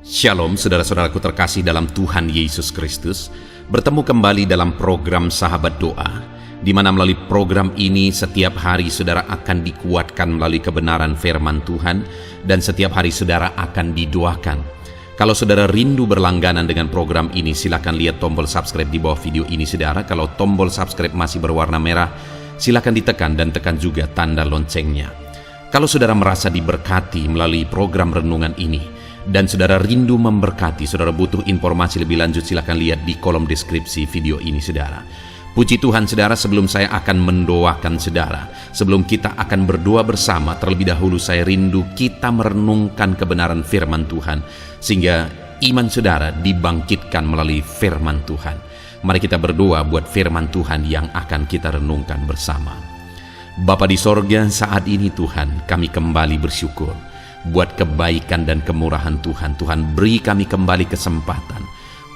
Shalom saudara-saudaraku terkasih dalam Tuhan Yesus Kristus. Bertemu kembali dalam program Sahabat Doa, di mana melalui program ini setiap hari saudara akan dikuatkan melalui kebenaran firman Tuhan, dan setiap hari saudara akan didoakan. Kalau saudara rindu berlangganan dengan program ini, silakan lihat tombol subscribe di bawah video ini saudara. Kalau tombol subscribe masih berwarna merah, silakan ditekan dan tekan juga tanda loncengnya. Kalau saudara merasa diberkati melalui program renungan ini, dan saudara rindu memberkati, saudara butuh informasi lebih lanjut, silakan lihat di kolom deskripsi video ini saudara. Puji Tuhan saudara, sebelum saya akan mendoakan saudara, sebelum kita akan berdoa bersama, terlebih dahulu saya rindu kita merenungkan kebenaran firman Tuhan, sehingga iman saudara dibangkitkan melalui firman Tuhan. Mari kita berdoa buat firman Tuhan yang akan kita renungkan bersama. Bapa di sorga, saat ini Tuhan, kami kembali bersyukur buat kebaikan dan kemurahan Tuhan. Tuhan, beri kami kembali kesempatan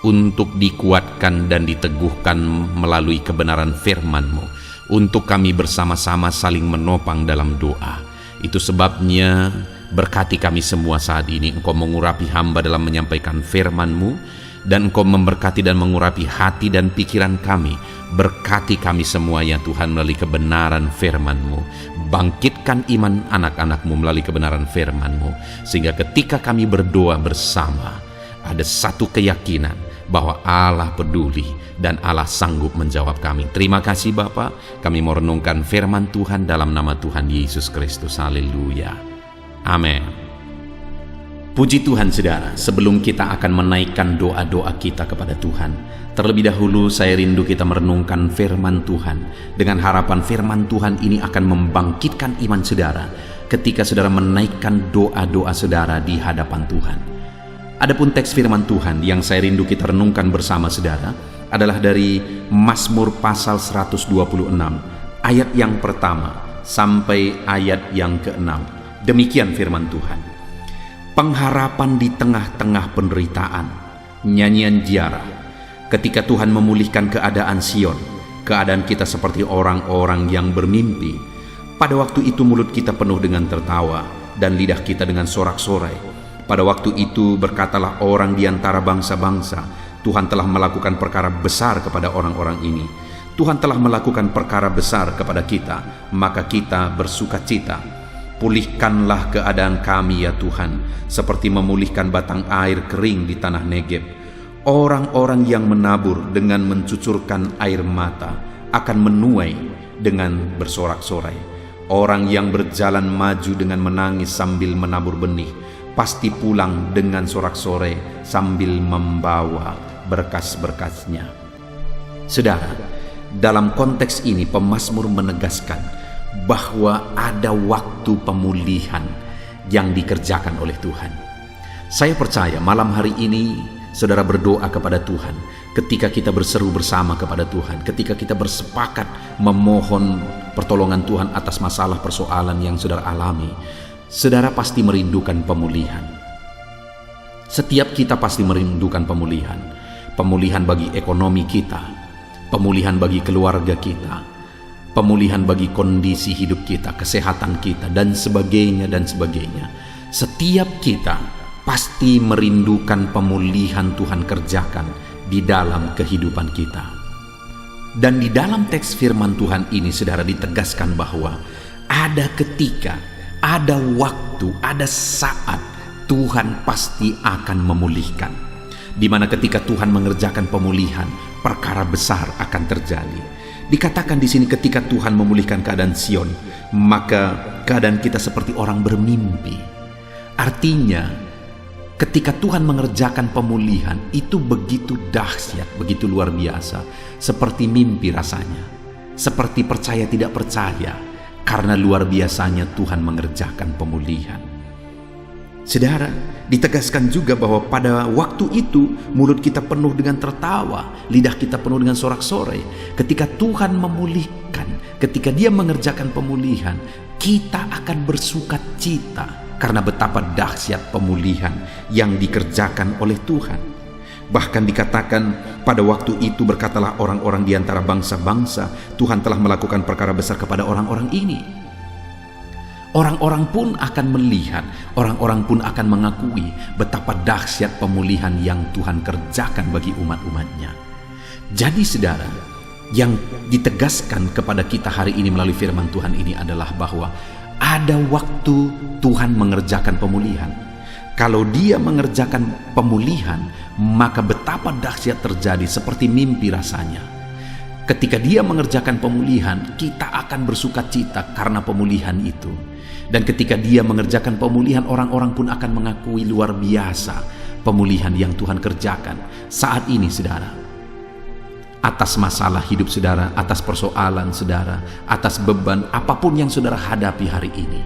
untuk dikuatkan dan diteguhkan melalui kebenaran firman-Mu, untuk kami bersama-sama saling menopang dalam doa. Itu sebabnya berkati kami semua saat ini. Engkau mengurapi hamba dalam menyampaikan firman-Mu, dan Engkau memberkati dan mengurapi hati dan pikiran kami. Berkati kami semua ya Tuhan melalui kebenaran firman-Mu. Bangkitkan iman anak-anak-Mu melalui kebenaran firman-Mu, sehingga ketika kami berdoa bersama, ada satu keyakinan bahwa Allah peduli dan Allah sanggup menjawab kami. Terima kasih Bapa, kami mau renungkan firman Tuhan dalam nama Tuhan Yesus Kristus. Haleluya. Amin. Puji Tuhan saudara, sebelum kita akan menaikkan doa-doa kita kepada Tuhan, terlebih dahulu saya rindu kita merenungkan firman Tuhan, dengan harapan firman Tuhan ini akan membangkitkan iman saudara ketika saudara menaikkan doa-doa saudara di hadapan Tuhan. Adapun teks firman Tuhan yang saya rindu kita renungkan bersama saudara adalah dari Mazmur pasal 126, ayat yang pertama sampai ayat yang ke-6. Demikian firman Tuhan. Pengharapan di tengah-tengah penderitaan, nyanyian ziarah. Ketika Tuhan memulihkan keadaan Sion, keadaan kita seperti orang-orang yang bermimpi. Pada waktu itu mulut kita penuh dengan tertawa, dan lidah kita dengan sorak-sorai. Pada waktu itu berkatalah orang di antara bangsa-bangsa, Tuhan telah melakukan perkara besar kepada orang-orang ini. Tuhan telah melakukan perkara besar kepada kita, maka kita bersukacita. Pulihkanlah keadaan kami ya Tuhan, seperti memulihkan batang air kering di tanah Negeb. Orang-orang yang menabur dengan mencucurkan air mata akan menuai dengan bersorak-sorai. Orang yang berjalan maju dengan menangis sambil menabur benih, pasti pulang dengan sorak-sorai sambil membawa berkas-berkasnya. Saudara, dalam konteks ini pemazmur menegaskan bahwa ada waktu pemulihan yang dikerjakan oleh Tuhan. Saya percaya malam hari ini saudara berdoa kepada Tuhan, ketika kita berseru bersama kepada Tuhan, ketika kita bersepakat memohon pertolongan Tuhan atas masalah persoalan yang saudara alami, saudara pasti merindukan pemulihan. Setiap kita pasti merindukan pemulihan. Pemulihan bagi ekonomi kita, pemulihan bagi keluarga kita, pemulihan bagi kondisi hidup kita, kesehatan kita, dan sebagainya dan sebagainya. Setiap kita pasti merindukan pemulihan Tuhan kerjakan di dalam kehidupan kita. Dan di dalam teks firman Tuhan ini saudara ditegaskan bahwa ada ketika, ada waktu, ada saat Tuhan pasti akan memulihkan. Di mana ketika Tuhan mengerjakan pemulihan, perkara besar akan terjadi. Dikatakan di sini ketika Tuhan memulihkan keadaan Sion, maka keadaan kita seperti orang bermimpi. Artinya, ketika Tuhan mengerjakan pemulihan, itu begitu dahsyat, begitu luar biasa, seperti mimpi rasanya, seperti percaya tidak percaya, karena luar biasanya Tuhan mengerjakan pemulihan. Saudara, ditegaskan juga bahwa pada waktu itu mulut kita penuh dengan tertawa, lidah kita penuh dengan sorak-sorai. Ketika Tuhan memulihkan, ketika Dia mengerjakan pemulihan, kita akan bersukacita karena betapa dahsyat pemulihan yang dikerjakan oleh Tuhan. Bahkan dikatakan pada waktu itu berkatalah orang-orang di antara bangsa-bangsa, Tuhan telah melakukan perkara besar kepada orang-orang ini. Orang-orang pun akan melihat, orang-orang pun akan mengakui betapa dahsyat pemulihan yang Tuhan kerjakan bagi umat-umatnya. Jadi saudara, yang ditegaskan kepada kita hari ini melalui firman Tuhan ini adalah bahwa ada waktu Tuhan mengerjakan pemulihan. Kalau Dia mengerjakan pemulihan, maka betapa dahsyat terjadi seperti mimpi rasanya. Ketika Dia mengerjakan pemulihan, kita akan bersuka cita karena pemulihan itu. Dan ketika Dia mengerjakan pemulihan, orang-orang pun akan mengakui luar biasa pemulihan yang Tuhan kerjakan saat ini, saudara. Atas masalah hidup saudara, atas persoalan saudara, atas beban apapun yang saudara hadapi hari ini.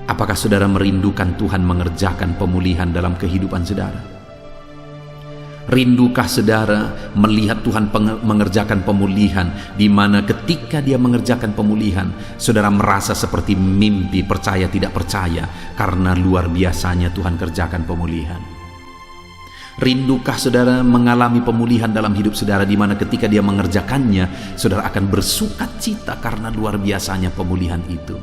Apakah saudara merindukan Tuhan mengerjakan pemulihan dalam kehidupan saudara? Rindukah saudara melihat Tuhan mengerjakan pemulihan, di mana ketika Dia mengerjakan pemulihan, saudara merasa seperti mimpi, percaya tidak percaya, karena luar biasanya Tuhan kerjakan pemulihan? Rindukah saudara mengalami pemulihan dalam hidup saudara, di mana ketika Dia mengerjakannya, saudara akan bersuka cita karena luar biasanya pemulihan itu?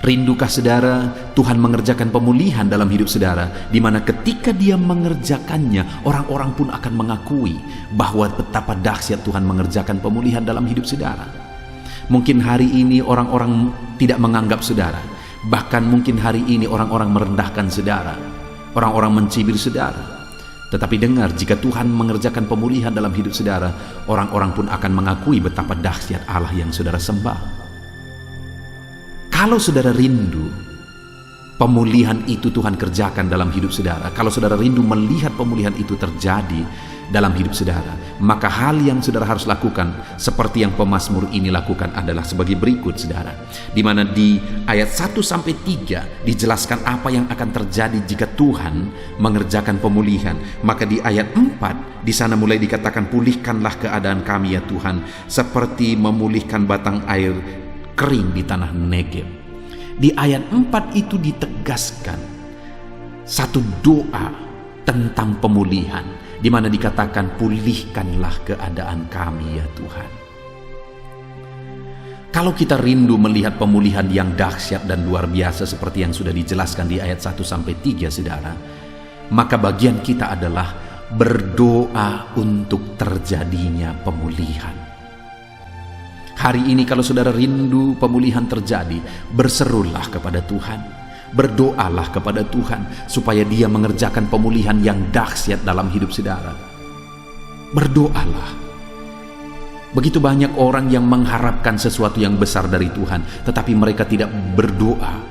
Rindukah saudara Tuhan mengerjakan pemulihan dalam hidup saudara, di mana ketika Dia mengerjakannya, orang-orang pun akan mengakui bahwa betapa dahsyat Tuhan mengerjakan pemulihan dalam hidup saudara? Mungkin hari ini orang-orang tidak menganggap saudara, bahkan mungkin hari ini orang-orang merendahkan saudara, orang-orang mencibir saudara. Tetapi dengar, jika Tuhan mengerjakan pemulihan dalam hidup saudara, orang-orang pun akan mengakui betapa dahsyat Allah yang saudara sembah. Kalau saudara rindu pemulihan itu Tuhan kerjakan dalam hidup saudara, kalau saudara rindu melihat pemulihan itu terjadi dalam hidup saudara, maka hal yang saudara harus lakukan seperti yang pemazmur ini lakukan adalah sebagai berikut, saudara. Di mana di ayat 1-3 dijelaskan apa yang akan terjadi jika Tuhan mengerjakan pemulihan. Maka di ayat 4 di sana mulai dikatakan, pulihkanlah keadaan kami ya Tuhan, seperti memulihkan batang air kering di tanah Negeb. Di ayat 4 itu ditegaskan satu doa tentang pemulihan, di mana dikatakan, pulihkanlah keadaan kami ya Tuhan. Kalau kita rindu melihat pemulihan yang dahsyat dan luar biasa seperti yang sudah dijelaskan di ayat 1-3, saudara, maka bagian kita adalah berdoa untuk terjadinya pemulihan. Hari ini kalau saudara rindu pemulihan terjadi, berserulah kepada Tuhan, berdoalah kepada Tuhan supaya Dia mengerjakan pemulihan yang dahsyat dalam hidup saudara. Berdoalah. Begitu banyak orang yang mengharapkan sesuatu yang besar dari Tuhan, tetapi mereka tidak berdoa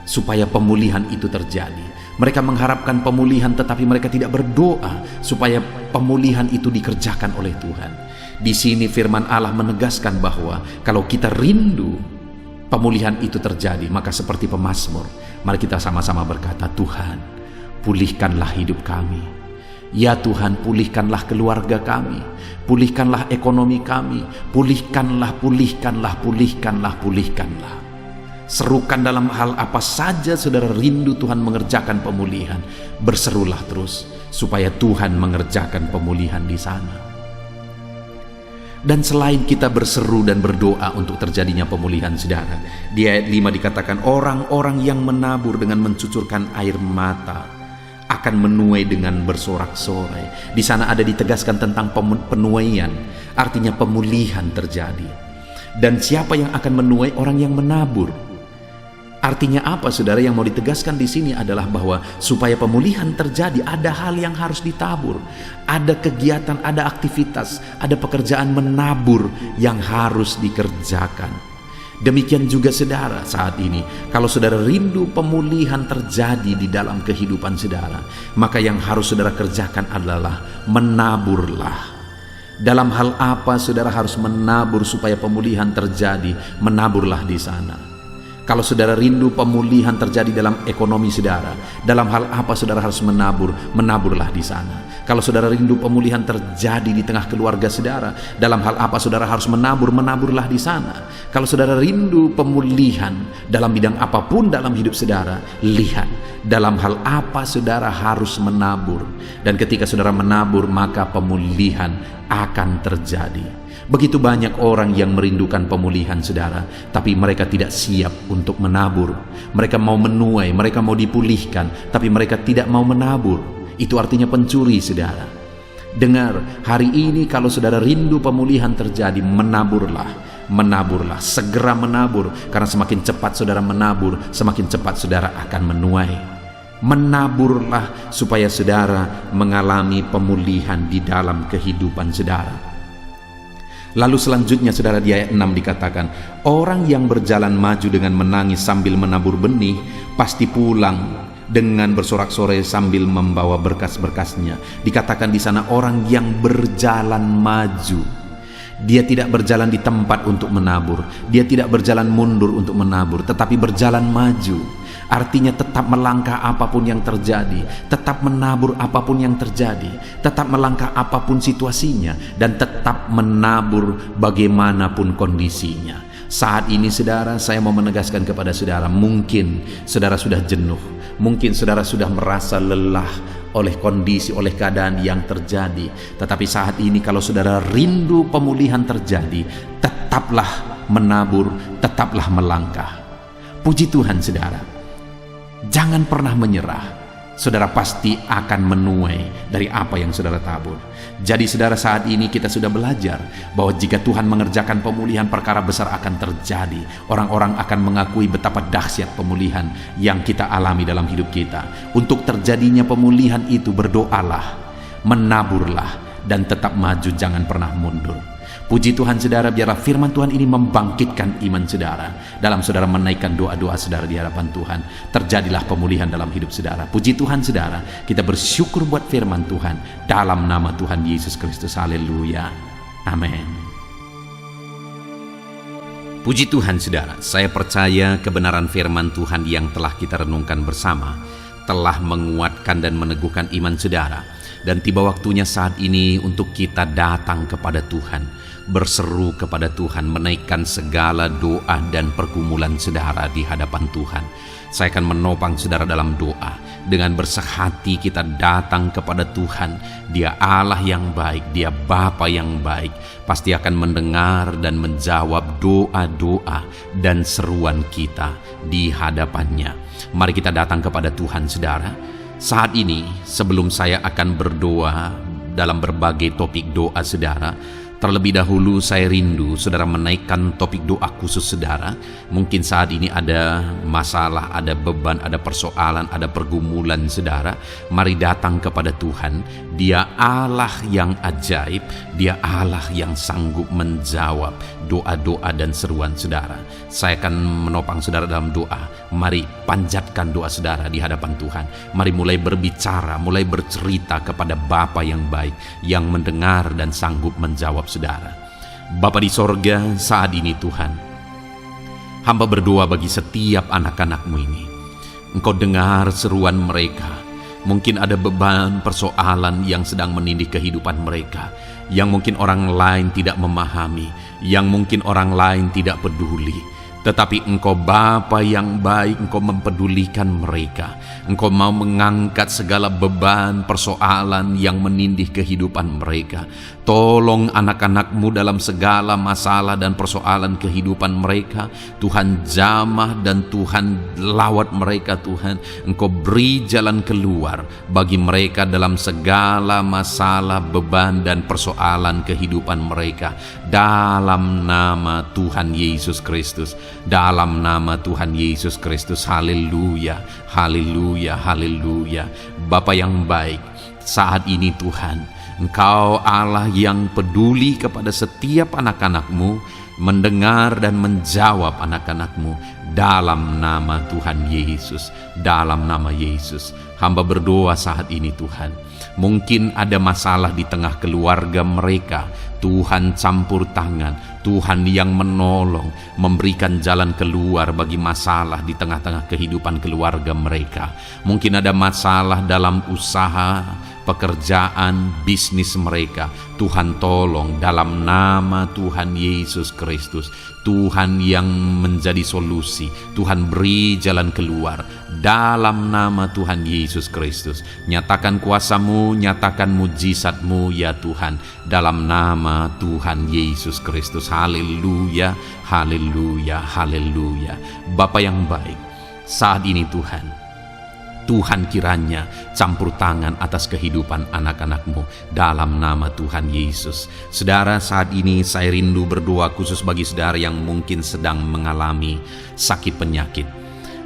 supaya pemulihan itu terjadi. Mereka mengharapkan pemulihan, tetapi mereka tidak berdoa supaya pemulihan itu dikerjakan oleh Tuhan. Di sini firman Allah menegaskan bahwa kalau kita rindu pemulihan itu terjadi, maka seperti pemazmur, mari kita sama-sama berkata, Tuhan, pulihkanlah hidup kami. Ya Tuhan, pulihkanlah keluarga kami, pulihkanlah ekonomi kami, pulihkanlah. Serukan dalam hal apa saja saudara rindu Tuhan mengerjakan pemulihan, berserulah terus supaya Tuhan mengerjakan pemulihan di sana. Dan selain kita berseru dan berdoa untuk terjadinya pemulihan, saudara, di ayat 5 dikatakan, orang-orang yang menabur dengan mencucurkan air mata akan menuai dengan bersorak-sorai. Di sana ada ditegaskan tentang penuaian, artinya pemulihan terjadi. Dan siapa yang akan menuai? Orang yang menabur. Artinya apa, saudara? Yang mau ditegaskan di sini adalah bahwa supaya pemulihan terjadi, ada hal yang harus ditabur, ada kegiatan, ada aktivitas, ada pekerjaan menabur yang harus dikerjakan. Demikian juga saudara saat ini, kalau saudara rindu pemulihan terjadi di dalam kehidupan saudara, maka yang harus saudara kerjakan adalah menaburlah. Dalam hal apa saudara harus menabur supaya pemulihan terjadi? Menaburlah di sana. Kalau saudara rindu pemulihan terjadi dalam ekonomi saudara, dalam hal apa saudara harus menabur? Menaburlah di sana. Kalau saudara rindu pemulihan terjadi di tengah keluarga saudara, dalam hal apa saudara harus menabur? Menaburlah di sana. Kalau saudara rindu pemulihan dalam bidang apapun dalam hidup saudara, lihat dalam hal apa saudara harus menabur. Dan ketika saudara menabur, maka pemulihan akan terjadi. Begitu banyak orang yang merindukan pemulihan, saudara, tapi mereka tidak siap untuk menabur. Mereka mau menuai, mereka mau dipulihkan, tapi mereka tidak mau menabur. Itu artinya pencuri, saudara. Dengar, hari ini kalau saudara rindu pemulihan terjadi, menaburlah, segera menabur. Karena semakin cepat saudara menabur, semakin cepat saudara akan menuai. Menaburlah supaya saudara mengalami pemulihan di dalam kehidupan saudara. Lalu selanjutnya saudara di ayat 6 dikatakan, orang yang berjalan maju dengan menangis sambil menabur benih, pasti pulang dengan bersorak-sorai sambil membawa berkas-berkasnya. Dikatakan di sana orang yang berjalan maju. Dia tidak berjalan di tempat untuk menabur, dia tidak berjalan mundur untuk menabur, tetapi berjalan maju. Artinya tetap melangkah apapun yang terjadi, tetap menabur apapun yang terjadi, tetap melangkah apapun situasinya, dan tetap menabur bagaimanapun kondisinya. Saat ini saudara, saya mau menegaskan kepada saudara, mungkin saudara sudah jenuh, mungkin saudara sudah merasa lelah oleh kondisi, oleh keadaan yang terjadi. Tetapi saat ini kalau saudara rindu pemulihan terjadi, tetaplah menabur, tetaplah melangkah. Puji Tuhan saudara. Jangan pernah menyerah. Saudara pasti akan menuai dari apa yang saudara tabur. Jadi saudara, saat ini kita sudah belajar bahwa jika Tuhan mengerjakan pemulihan, perkara besar akan terjadi. Orang-orang akan mengakui betapa dahsyat pemulihan yang kita alami dalam hidup kita. Untuk terjadinya pemulihan itu, berdoalah, menaburlah, dan tetap maju, jangan pernah mundur. Puji Tuhan saudara, biarlah firman Tuhan ini membangkitkan iman saudara. Dalam saudara menaikkan doa-doa saudara di hadapan Tuhan, terjadilah pemulihan dalam hidup saudara. Puji Tuhan saudara, kita bersyukur buat firman Tuhan dalam nama Tuhan Yesus Kristus. Haleluya. Amin. Puji Tuhan saudara, saya percaya kebenaran firman Tuhan yang telah kita renungkan bersama telah menguatkan dan meneguhkan iman saudara. Dan tiba waktunya saat ini untuk kita datang kepada Tuhan, berseru kepada Tuhan, menaikkan segala doa dan pergumulan saudara di hadapan Tuhan. Saya akan menopang saudara dalam doa. Dengan bersehati kita datang kepada Tuhan. Dia Allah yang baik, Dia Bapa yang baik, pasti akan mendengar dan menjawab doa-doa dan seruan kita di hadapannya. Mari kita datang kepada Tuhan saudara. Saat ini sebelum saya akan berdoa dalam berbagai topik doa saudara, terlebih dahulu saya rindu saudara menaikkan topik doa khusus saudara. Mungkin saat ini ada masalah, ada beban, ada persoalan, ada pergumulan saudara. Mari datang kepada Tuhan. Dia Allah yang ajaib, Dia Allah yang sanggup menjawab doa-doa dan seruan saudara. Saya akan menopang saudara dalam doa. Mari panjatkan doa saudara di hadapan Tuhan. Mari mulai berbicara, mulai bercerita kepada Bapa yang baik, yang mendengar dan sanggup menjawab saudara. Bapa di sorga, saat ini Tuhan, hamba berdoa bagi setiap anak-anak-Mu ini. Engkau dengar seruan mereka. Mungkin ada beban, persoalan yang sedang menindih kehidupan mereka, yang mungkin orang lain tidak memahami, yang mungkin orang lain tidak peduli. Tetapi Engkau Bapa yang baik, Engkau mempedulikan mereka. Engkau mau mengangkat segala beban, persoalan yang menindih kehidupan mereka. Tolong anak-anak-Mu dalam segala masalah dan persoalan kehidupan mereka. Tuhan jamah dan Tuhan lawat mereka Tuhan. Engkau beri jalan keluar bagi mereka dalam segala masalah, beban dan persoalan kehidupan mereka. Dalam nama Tuhan Yesus Kristus. Dalam nama Tuhan Yesus Kristus. Haleluya, haleluya, haleluya. Bapa yang baik, saat ini Tuhan, Engkau Allah yang peduli kepada setiap anak-anak-Mu, mendengar dan menjawab anak-anak-Mu. Dalam nama Tuhan Yesus, dalam nama Yesus, hamba berdoa saat ini Tuhan. Mungkin ada masalah di tengah keluarga mereka. Tuhan campur tangan, Tuhan yang menolong, memberikan jalan keluar bagi masalah di tengah-tengah kehidupan keluarga mereka. Mungkin ada masalah dalam usaha, pekerjaan, bisnis mereka. Tuhan tolong dalam nama Tuhan Yesus Kristus. Tuhan yang menjadi solusi, Tuhan beri jalan keluar dalam nama Tuhan Yesus Kristus. Nyatakan kuasa-Mu, nyatakan mujizat-Mu ya Tuhan, dalam nama Tuhan Yesus Kristus. Haleluya, haleluya, haleluya. Bapa yang baik, saat ini Tuhan kiranya campur tangan atas kehidupan anak-anak-Mu dalam nama Tuhan Yesus. Saudara, saat ini saya rindu berdoa khusus bagi saudara yang mungkin sedang mengalami sakit penyakit.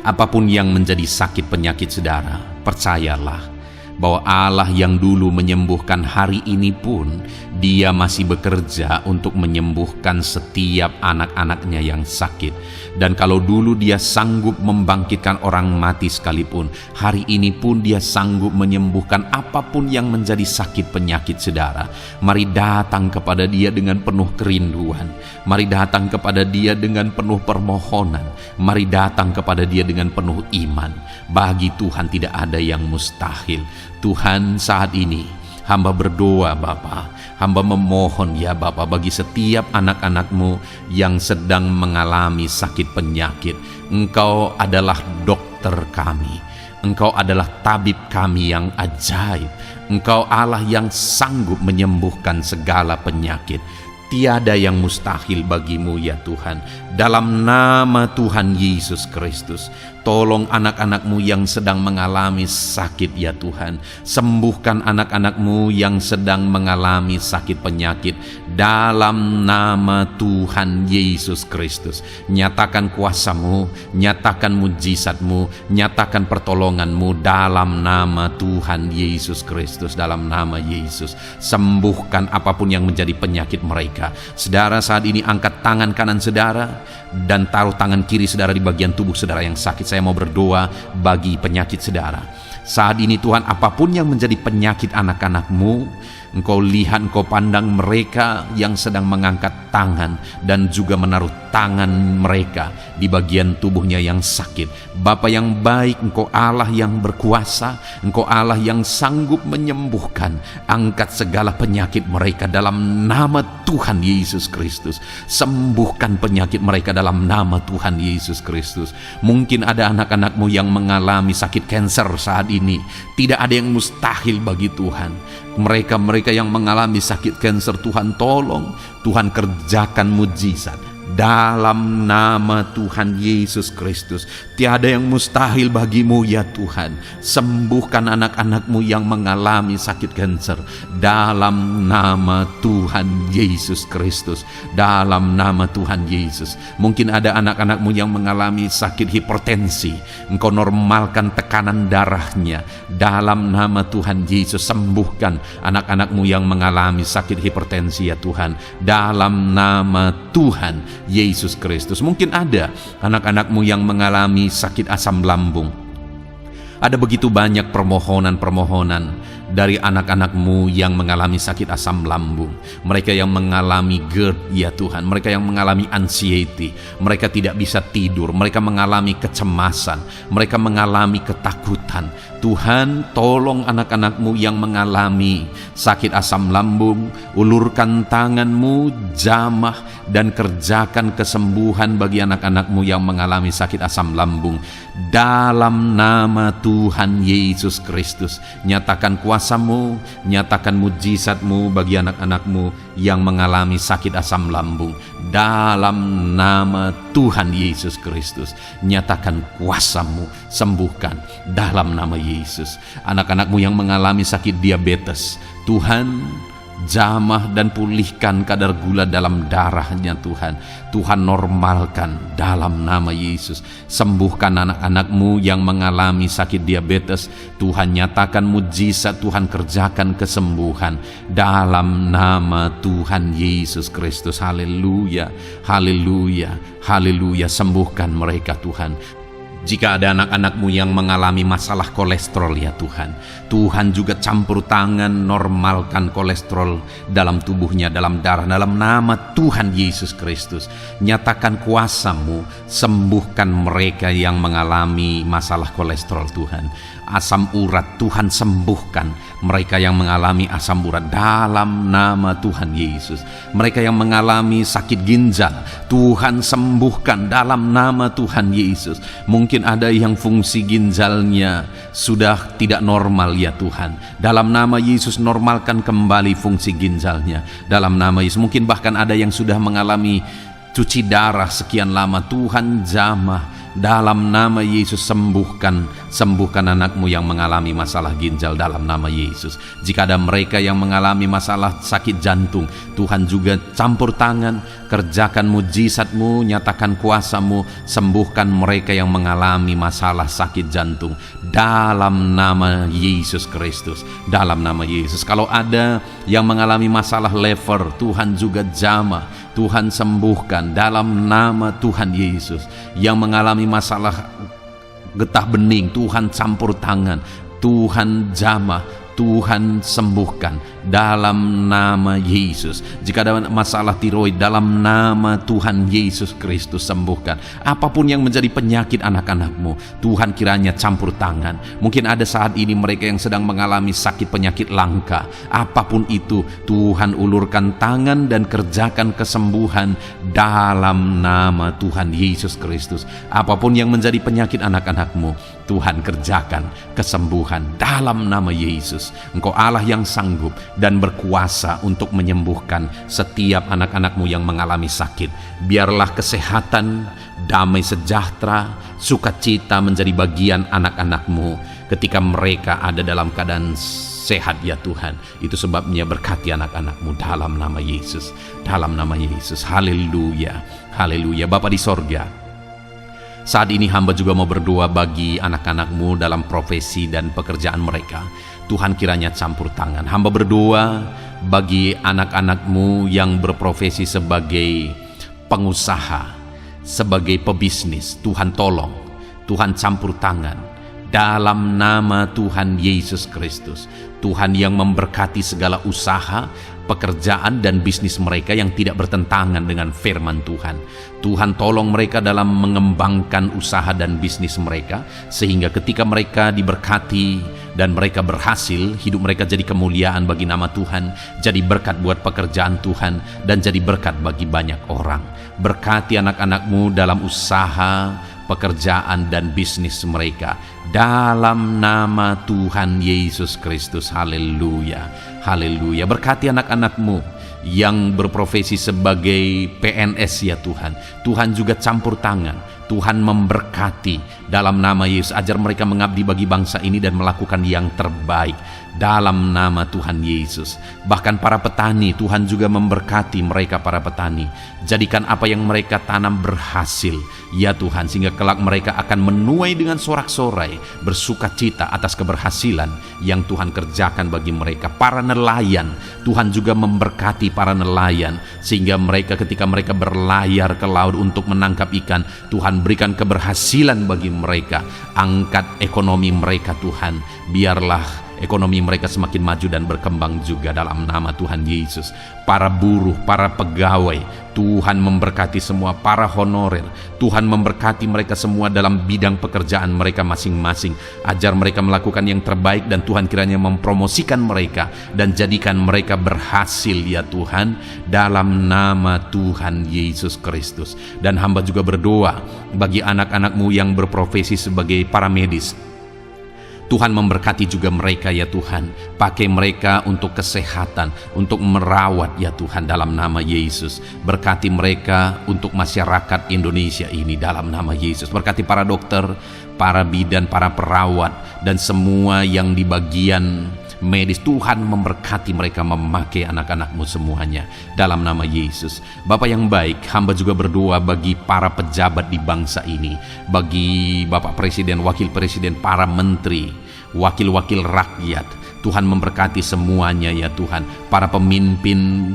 Apapun yang menjadi sakit penyakit saudara, percayalah bahwa Allah yang dulu menyembuhkan hari ini pun Dia masih bekerja untuk menyembuhkan setiap anak-anaknya yang sakit. Dan kalau dulu Dia sanggup membangkitkan orang mati sekalipun, hari ini pun Dia sanggup menyembuhkan apapun yang menjadi sakit penyakit saudara. Mari datang kepada Dia dengan penuh kerinduan. Mari datang kepada Dia dengan penuh permohonan. Mari datang kepada Dia dengan penuh iman. Bagi Tuhan tidak ada yang mustahil. Tuhan, saat ini hamba berdoa Bapa, hamba memohon ya Bapa, bagi setiap anak-anak-Mu yang sedang mengalami sakit penyakit. Engkau adalah dokter kami, Engkau adalah tabib kami yang ajaib. Engkau Allah yang sanggup menyembuhkan segala penyakit. Tiada yang mustahil bagi-Mu ya Tuhan. Dalam nama Tuhan Yesus Kristus, tolong anak-anak-Mu yang sedang mengalami sakit ya Tuhan. Sembuhkan anak-anak-Mu yang sedang mengalami sakit penyakit. Dalam nama Tuhan Yesus Kristus, nyatakan kuasa-Mu, nyatakan mujizat-Mu, nyatakan pertolongan-Mu dalam nama Tuhan Yesus Kristus. Dalam nama Yesus, sembuhkan apapun yang menjadi penyakit mereka. Saudara, saat ini angkat tangan kanan saudara dan taruh tangan kiri saudara di bagian tubuh saudara yang sakit. Saya mau berdoa bagi penyakit saudara. Saat ini Tuhan, apapun yang menjadi penyakit anak-anak-Mu, Engkau lihat, Engkau pandang mereka yang sedang mengangkat tangan dan juga menaruh tangan mereka di bagian tubuhnya yang sakit. Bapa yang baik, Engkau Allah yang berkuasa, Engkau Allah yang sanggup menyembuhkan. Angkat segala penyakit mereka dalam nama Tuhan Yesus Kristus. Sembuhkan penyakit mereka dalam nama Tuhan Yesus Kristus. Mungkin ada anak-anak-Mu yang mengalami sakit kanker saat ini. Tidak ada yang mustahil bagi Tuhan. Mereka yang mengalami sakit kanker, Tuhan tolong, Tuhan kerjakan mujizat dalam nama Tuhan Yesus Kristus. Tiada yang mustahil bagi-Mu ya Tuhan. Sembuhkan anak-anak-Mu yang mengalami sakit kanker dalam nama Tuhan Yesus Kristus. Dalam nama Tuhan Yesus. Mungkin ada anak-anak-Mu yang mengalami sakit hipertensi. Engkau normalkan tekanan darahnya dalam nama Tuhan Yesus. Sembuhkan anak-anak-Mu yang mengalami sakit hipertensi ya Tuhan, dalam nama Tuhan Yesus Kristus. Mungkin ada anak-anak-Mu yang mengalami sakit asam lambung. Ada begitu banyak permohonan-permohonan dari anak-anak-Mu yang mengalami sakit asam lambung. Mereka yang mengalami GERD ya Tuhan. Mereka yang mengalami anxiety. Mereka tidak bisa tidur. Mereka mengalami kecemasan. Mereka mengalami ketakutan. Tuhan, tolong anak-anak-Mu yang mengalami sakit asam lambung. Ulurkan tangan-Mu, jamah dan kerjakan kesembuhan bagi anak-anak-Mu yang mengalami sakit asam lambung. Dalam nama Tuhan Yesus Kristus, nyatakan kuasa-Mu, nyatakan mujizat-Mu bagi anak-anak-Mu yang mengalami sakit asam lambung. Dalam nama Tuhan Yesus Kristus, nyatakan kuasa-Mu, sembuhkan dalam nama Yesus. Anak-anak-Mu yang mengalami sakit diabetes, Tuhan, jamah dan pulihkan kadar gula dalam darahnya Tuhan. Tuhan normalkan dalam nama Yesus. Sembuhkan anak-anak-Mu yang mengalami sakit diabetes. Tuhan nyatakan mujizat, Tuhan kerjakan kesembuhan dalam nama Tuhan Yesus Kristus. Haleluya, haleluya, haleluya. Sembuhkan mereka Tuhan. Jika ada anak-anak-Mu yang mengalami masalah kolesterol ya Tuhan, Tuhan juga campur tangan, normalkan kolesterol dalam tubuhnya, dalam darah, dalam nama Tuhan Yesus Kristus. Nyatakan kuasa-Mu, sembuhkan mereka yang mengalami masalah kolesterol Tuhan. asam urat, Tuhan sembuhkan mereka yang mengalami asam urat dalam nama Tuhan Yesus. Mereka yang mengalami sakit ginjal, Tuhan sembuhkan dalam nama Tuhan Yesus. Mungkin ada yang fungsi ginjalnya sudah tidak normal ya Tuhan, dalam nama Yesus normalkan kembali fungsi ginjalnya dalam nama Yesus. Mungkin bahkan ada yang sudah mengalami cuci darah sekian lama, Tuhan jamah dalam nama Yesus. Sembuhkan anakmu yang mengalami masalah ginjal dalam nama Yesus. Jika ada mereka yang mengalami masalah sakit jantung, Tuhan juga campur tangan, kerjakan mujizatmu, nyatakan kuasamu, sembuhkan mereka yang mengalami masalah sakit jantung dalam nama Yesus Kristus, dalam nama Yesus. Kalau ada yang mengalami masalah lever, Tuhan juga jamah, Tuhan sembuhkan dalam nama Tuhan Yesus. Yang mengalami masalah getah bening, Tuhan campur tangan, Tuhan jamah, Tuhan sembuhkan dalam nama Yesus. Jika ada masalah tiroid, dalam nama Tuhan Yesus Kristus sembuhkan. Apapun yang menjadi penyakit anak-anakmu, Tuhan kiranya campur tangan. Mungkin ada saat ini mereka yang sedang mengalami sakit penyakit langka. Apapun itu, Tuhan ulurkan tangan dan kerjakan kesembuhan dalam nama Tuhan Yesus Kristus. Apapun yang menjadi penyakit anak-anakmu, Tuhan kerjakan kesembuhan dalam nama Yesus. Engkau Allah yang sanggup dan berkuasa untuk menyembuhkan setiap anak-anakmu yang mengalami sakit. Biarlah kesehatan, damai sejahtera, sukacita menjadi bagian anak-anakmu ketika mereka ada dalam keadaan sehat ya Tuhan. Itu sebabnya berkati anak-anakmu dalam nama Yesus, dalam nama Yesus. Haleluya, haleluya. Bapa di sorga, saat ini hamba juga mau berdoa bagi anak-anakmu dalam profesi dan pekerjaan mereka. Tuhan kiranya campur tangan. Hamba berdoa bagi anak-anakmu yang berprofesi sebagai pengusaha, sebagai pebisnis. Tuhan tolong, Tuhan campur tangan dalam nama Tuhan Yesus Kristus. Tuhan yang memberkati segala usaha, pekerjaan dan bisnis mereka yang tidak bertentangan dengan firman Tuhan. Tuhan tolong mereka dalam mengembangkan usaha dan bisnis mereka, sehingga ketika mereka diberkati dan mereka berhasil, hidup mereka jadi kemuliaan bagi nama Tuhan, jadi berkat buat pekerjaan Tuhan, dan jadi berkat bagi banyak orang. Berkati anak-anakmu dalam usaha, pekerjaan dan bisnis mereka dalam nama Tuhan Yesus Kristus. Haleluya, haleluya. Berkati anak-anakmu yang berprofesi sebagai PNS ya Tuhan. Tuhan juga campur tangan, Tuhan memberkati dalam nama Yesus. Ajar mereka mengabdi bagi bangsa ini dan melakukan yang terbaik dalam nama Tuhan Yesus. Bahkan para petani, Tuhan juga memberkati mereka para petani. Jadikan apa yang mereka tanam berhasil ya Tuhan, sehingga kelak mereka akan menuai dengan sorak-sorai, bersukacita atas keberhasilan yang Tuhan kerjakan bagi mereka. Para nelayan, Tuhan juga memberkati para nelayan, sehingga mereka ketika mereka berlayar ke laut untuk menangkap ikan, Tuhan berikan keberhasilan bagi mereka. Angkat ekonomi mereka Tuhan, biarlah ekonomi mereka semakin maju dan berkembang juga dalam nama Tuhan Yesus. Para buruh, para pegawai, Tuhan memberkati semua. Para honorer, Tuhan memberkati mereka semua dalam bidang pekerjaan mereka masing-masing. Ajar mereka melakukan yang terbaik, dan Tuhan kiranya mempromosikan mereka dan jadikan mereka berhasil ya Tuhan, dalam nama Tuhan Yesus Kristus. Dan hamba juga berdoa bagi anak-anakmu yang berprofesi sebagai para medis. Tuhan memberkati juga mereka ya Tuhan. Pakai mereka untuk kesehatan, untuk merawat ya Tuhan, dalam nama Yesus. Berkati mereka untuk masyarakat Indonesia ini dalam nama Yesus. Berkati para dokter, para bidan, para perawat, dan semua yang di bagian medis. Tuhan memberkati mereka, memakai anak-anakmu semuanya dalam nama Yesus. Bapa yang baik, hamba juga berdoa bagi para pejabat di bangsa ini, bagi Bapak Presiden, Wakil Presiden, para menteri, wakil-wakil rakyat. Tuhan memberkati semuanya ya Tuhan. Para pemimpin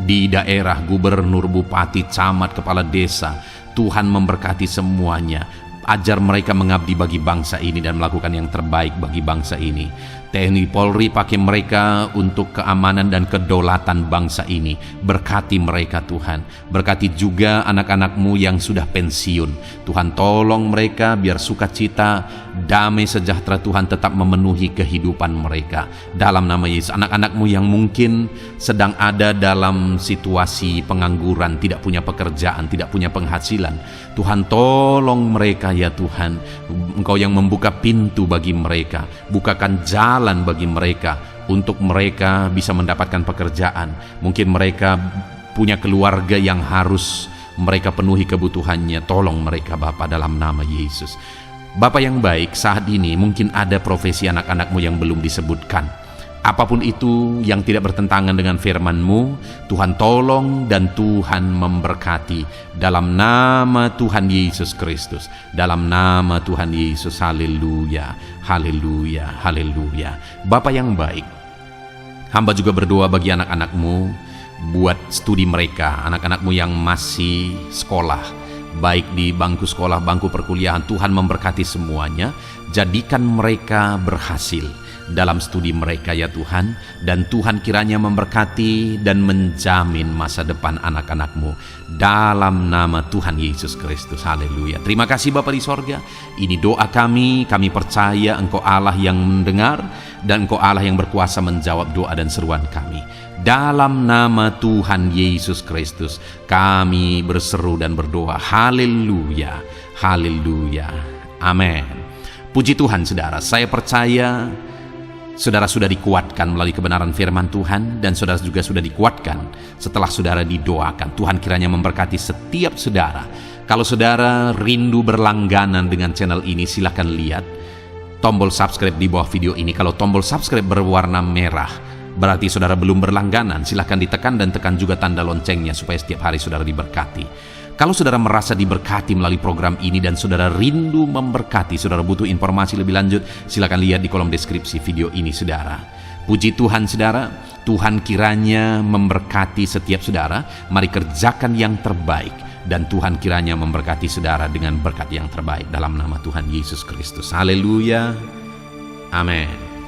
di daerah, gubernur, bupati, camat, kepala desa, Tuhan memberkati semuanya. Ajar mereka mengabdi bagi bangsa ini dan melakukan yang terbaik bagi bangsa ini. TNI Polri, pakai mereka untuk keamanan dan kedaulatan bangsa ini. Berkati mereka Tuhan. Berkati juga anak-anak-Mu yang sudah pensiun. Tuhan, tolong mereka biar sukacita, damai sejahtera Tuhan tetap memenuhi kehidupan mereka. Dalam nama Yesus, anak-anak-Mu yang mungkin sedang ada dalam situasi pengangguran, tidak punya pekerjaan, tidak punya penghasilan, Tuhan tolong mereka ya Tuhan. Engkau yang membuka pintu bagi mereka, bukakan jalan bagi mereka untuk mereka bisa mendapatkan pekerjaan. Mungkin mereka punya keluarga yang harus mereka penuhi kebutuhannya. Tolong mereka Bapa dalam nama Yesus. Bapa yang baik, saat ini mungkin ada profesi anak-anak-Mu yang belum disebutkan. Apapun itu yang tidak bertentangan dengan firman-Mu, Tuhan tolong dan Tuhan memberkati. Dalam nama Tuhan Yesus Kristus. Dalam nama Tuhan Yesus. Haleluya, haleluya, haleluya. Bapa yang baik, hamba juga berdoa bagi anak-anak-Mu, buat studi mereka, anak-anak-Mu yang masih sekolah, baik di bangku sekolah, bangku perkuliahan. Tuhan memberkati semuanya. Jadikan mereka berhasil dalam studi mereka ya Tuhan. Dan Tuhan kiranya memberkati dan menjamin masa depan anak-anak-Mu. Dalam nama Tuhan Yesus Kristus. Haleluya. Terima kasih Bapa di sorga. Ini doa kami percaya Engkau Allah yang mendengar, dan Engkau Allah yang berkuasa menjawab doa dan seruan kami. Dalam nama Tuhan Yesus Kristus kami berseru dan berdoa. Haleluya, haleluya, amin. Puji Tuhan saudara, saya percaya saudara sudah dikuatkan melalui kebenaran firman Tuhan, dan saudara juga sudah dikuatkan setelah saudara didoakan. Tuhan kiranya memberkati setiap saudara. Kalau saudara rindu berlangganan dengan channel ini, silakan lihat tombol subscribe di bawah video ini. Kalau tombol subscribe berwarna merah, berarti saudara belum berlangganan. Silakan ditekan dan tekan juga tanda loncengnya supaya setiap hari saudara diberkati. Kalau saudara merasa diberkati melalui program ini dan saudara rindu memberkati, saudara butuh informasi lebih lanjut, silakan lihat di kolom deskripsi video ini saudara. Puji Tuhan saudara, Tuhan kiranya memberkati setiap saudara. Mari kerjakan yang terbaik, dan Tuhan kiranya memberkati saudara dengan berkat yang terbaik dalam nama Tuhan Yesus Kristus. Haleluya, amin.